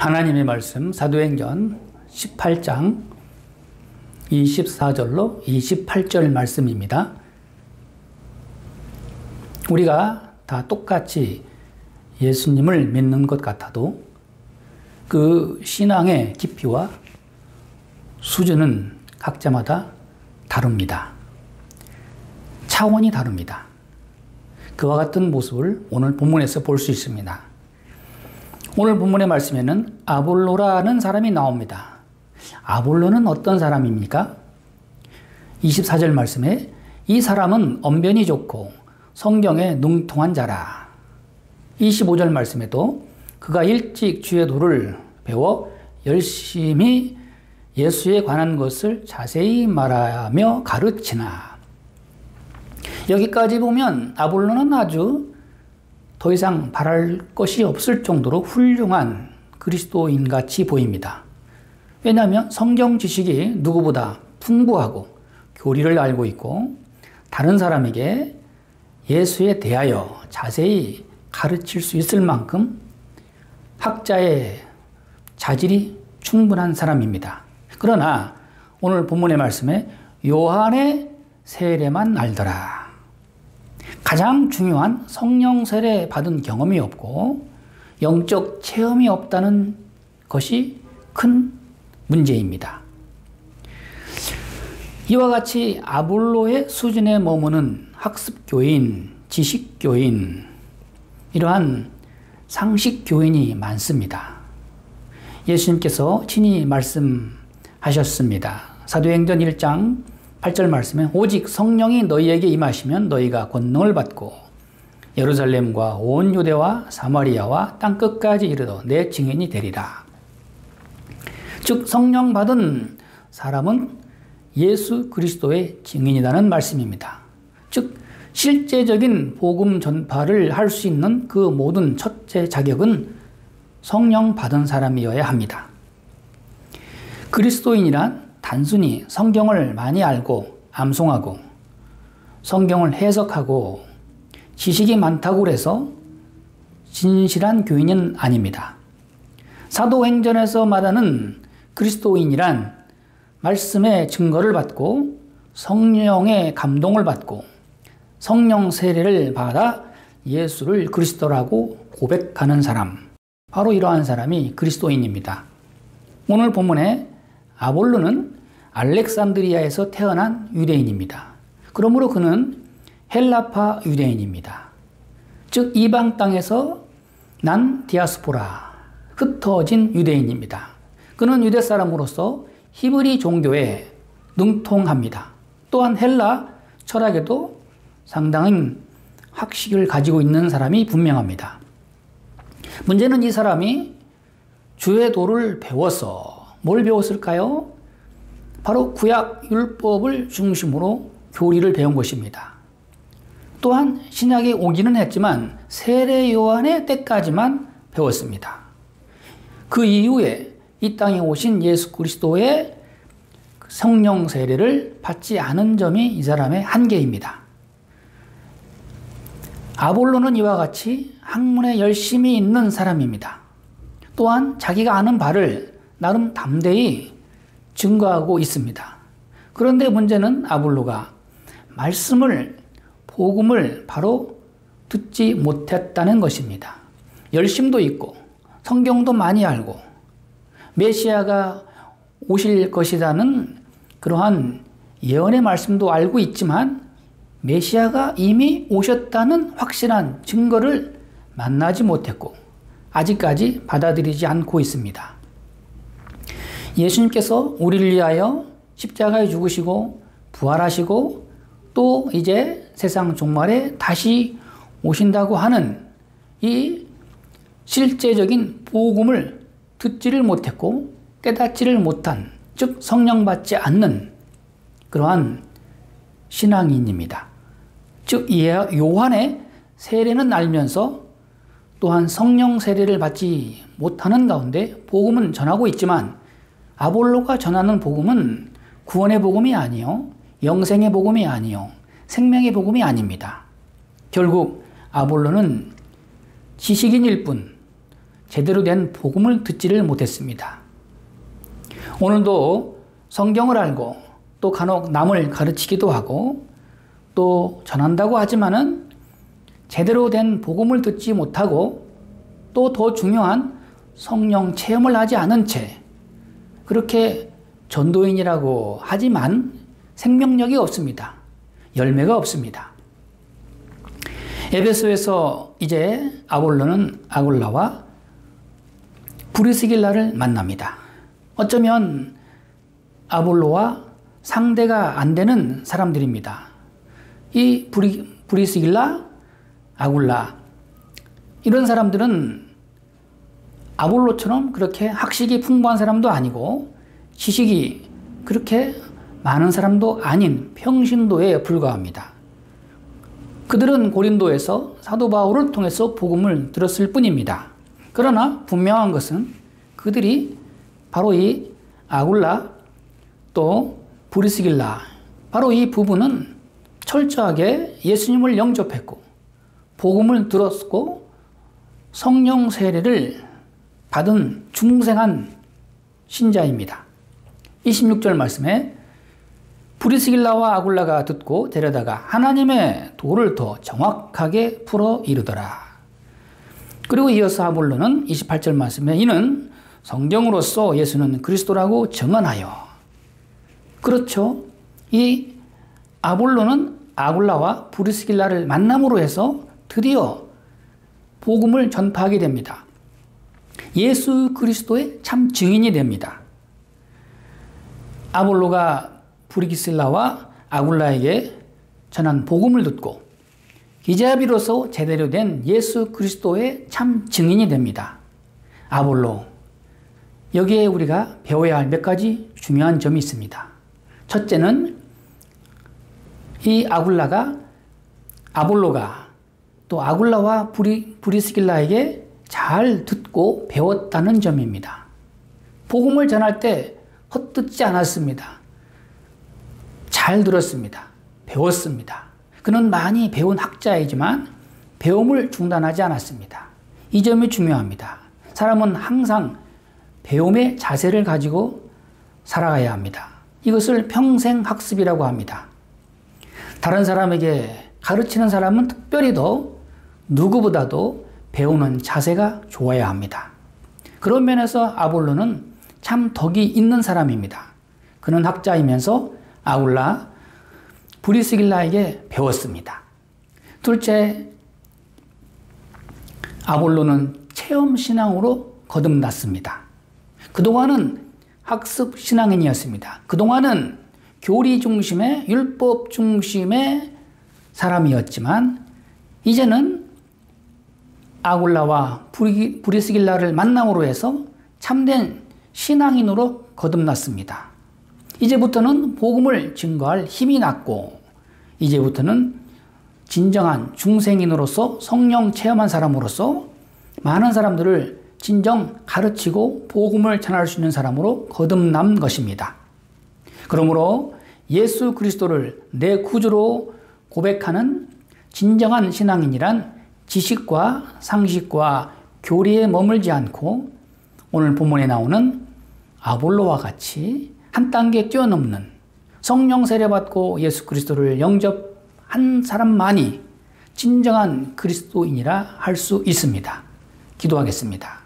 하나님의 말씀 사도행전 18장 24절로 28절 말씀입니다. 우리가 다 똑같이 예수님을 믿는 것 같아도 그 신앙의 깊이와 수준은 각자마다 다릅니다. 차원이 다릅니다. 그와 같은 모습을 오늘 본문에서 볼 수 있습니다. 오늘 본문의 말씀에는 아볼로라는 사람이 나옵니다. 아볼로는 어떤 사람입니까? 24절 말씀에 이 사람은 언변이 좋고 성경에 능통한 자라. 25절 말씀에도 그가 일찍 주의 도를 배워 열심히 예수에 관한 것을 자세히 말하며 가르치나. 여기까지 보면 아볼로는 아주 더 이상 바랄 것이 없을 정도로 훌륭한 그리스도인같이 보입니다. 왜냐하면 성경 지식이 누구보다 풍부하고 교리를 알고 있고 다른 사람에게 예수에 대하여 자세히 가르칠 수 있을 만큼 학자의 자질이 충분한 사람입니다. 그러나 오늘 본문의 말씀에 요한의 세례만 알더라. 가장 중요한 성령 세례 받은 경험이 없고 영적 체험이 없다는 것이 큰 문제입니다. 이와 같이 아볼로의 수준에 머무는 학습교인, 지식교인, 이러한 상식교인이 많습니다. 예수님께서 친히 말씀하셨습니다. 사도행전 1장 8절 말씀에 오직 성령이 너희에게 임하시면 너희가 권능을 받고 예루살렘과 온 유대와 사마리아와 땅끝까지 이르러 내 증인이 되리라. 즉 성령 받은 사람은 예수 그리스도의 증인이라는 말씀입니다. 즉 실제적인 복음 전파를 할 수 있는 그 모든 첫째 자격은 성령 받은 사람이어야 합니다. 그리스도인이란 단순히 성경을 많이 알고 암송하고 성경을 해석하고 지식이 많다고 해서 진실한 교인은 아닙니다. 사도행전에서 말하는 그리스도인이란 말씀의 증거를 받고 성령의 감동을 받고 성령 세례를 받아 예수를 그리스도라고 고백하는 사람, 바로 이러한 사람이 그리스도인입니다. 오늘 본문에 아볼로는 알렉산드리아에서 태어난 유대인입니다. 그러므로 그는 헬라파 유대인입니다. 즉 이방 땅에서 난 디아스포라, 흩어진 유대인입니다. 그는 유대 사람으로서 히브리 종교에 능통합니다. 또한 헬라 철학에도 상당한 학식을 가지고 있는 사람이 분명합니다. 문제는 이 사람이 주의 도를 배워서 뭘 배웠을까요? 바로 구약 율법을 중심으로 교리를 배운 것입니다. 또한 신약에 오기는 했지만 세례 요한의 때까지만 배웠습니다. 그 이후에 이 땅에 오신 예수 그리스도의 성령 세례를 받지 않은 점이 이 사람의 한계입니다. 아볼로는 이와 같이 학문에 열심히 있는 사람입니다. 또한 자기가 아는 바를 나름 담대히 증거하고 있습니다. 그런데 문제는 아볼로가 말씀을, 복음을 바로 듣지 못했다는 것입니다. 열심도 있고 성경도 많이 알고 메시아가 오실 것이라는 그러한 예언의 말씀도 알고 있지만 메시아가 이미 오셨다는 확실한 증거를 만나지 못했고 아직까지 받아들이지 않고 있습니다. 예수님께서 우리를 위하여 십자가에 죽으시고 부활하시고 또 이제 세상 종말에 다시 오신다고 하는 이 실제적인 복음을 듣지를 못했고 깨닫지를 못한, 즉 성령 받지 않는 그러한 신앙인입니다. 즉 요한의 세례는 알면서 또한 성령 세례를 받지 못하는 가운데 복음은 전하고 있지만 아볼로가 전하는 복음은 구원의 복음이 아니요, 영생의 복음이 아니요, 생명의 복음이 아닙니다. 결국 아볼로는 지식인일 뿐 제대로 된 복음을 듣지를 못했습니다. 오늘도 성경을 알고 또 간혹 남을 가르치기도 하고 또 전한다고 하지만은 제대로 된 복음을 듣지 못하고 또 더 중요한 성령 체험을 하지 않은 채 그렇게 전도인이라고 하지만 생명력이 없습니다. 열매가 없습니다. 에베소에서 이제 아볼로는 아굴라와 브리스길라를 만납니다. 어쩌면 아볼로와 상대가 안 되는 사람들입니다. 이 브리스길라, 아굴라 이런 사람들은 아볼로처럼 그렇게 학식이 풍부한 사람도 아니고 지식이 그렇게 많은 사람도 아닌 평신도에 불과합니다. 그들은 고린도에서 사도 바울을 통해서 복음을 들었을 뿐입니다. 그러나 분명한 것은 그들이 바로 이 아굴라 또 브리스길라 바로 이 부부는 철저하게 예수님을 영접했고 복음을 들었고 성령 세례를 받은 중생한 신자입니다. 26절 말씀에 브리스길라와 아굴라가 듣고 데려다가 하나님의 도를 더 정확하게 풀어 이르더라. 그리고 이어서 아볼로는 28절 말씀에 이는 성경으로서 예수는 그리스도라고 증언하여. 그렇죠. 이 아볼로는 아굴라와 브리스길라를 만남으로 해서 드디어 복음을 전파하게 됩니다. 예수 그리스도의 참 증인이 됩니다. 아볼로가 브리스길라와 아굴라에게 전한 복음을 듣고 이제야 비로소 제대로 된 예수 그리스도의 참 증인이 됩니다. 아볼로, 여기에 우리가 배워야 할 몇 가지 중요한 점이 있습니다. 첫째는 이 아볼로가 또 아굴라와 브리스길라에게 잘 듣고 배웠다는 점입니다. 복음을 전할 때 헛듣지 않았습니다. 잘 들었습니다. 배웠습니다. 그는 많이 배운 학자이지만 배움을 중단하지 않았습니다. 이 점이 중요합니다. 사람은 항상 배움의 자세를 가지고 살아가야 합니다. 이것을 평생학습이라고 합니다. 다른 사람에게 가르치는 사람은 특별히 더 누구보다도 배우는 자세가 좋아야 합니다. 그런 면에서 아볼로는 참 덕이 있는 사람입니다. 그는 학자이면서 아굴라, 브리스길라에게 배웠습니다. 둘째, 아볼로는 체험신앙으로 거듭났습니다. 그동안은 학습신앙인이었습니다. 그동안은 교리 중심의 율법 중심의 사람이었지만 이제는 아굴라와 브리스길라를 만남으로 해서 참된 신앙인으로 거듭났습니다. 이제부터는 복음을 증거할 힘이 났고 이제부터는 진정한 중생인으로서 성령 체험한 사람으로서 많은 사람들을 진정 가르치고 복음을 전할 수 있는 사람으로 거듭난 것입니다. 그러므로 예수 그리스도를 내 구주로 고백하는 진정한 신앙인이란 지식과 상식과 교리에 머물지 않고 오늘 본문에 나오는 아볼로와 같이 한 단계 뛰어넘는 성령 세례받고 예수 그리스도를 영접한 사람만이 진정한 그리스도인이라 할 수 있습니다. 기도하겠습니다.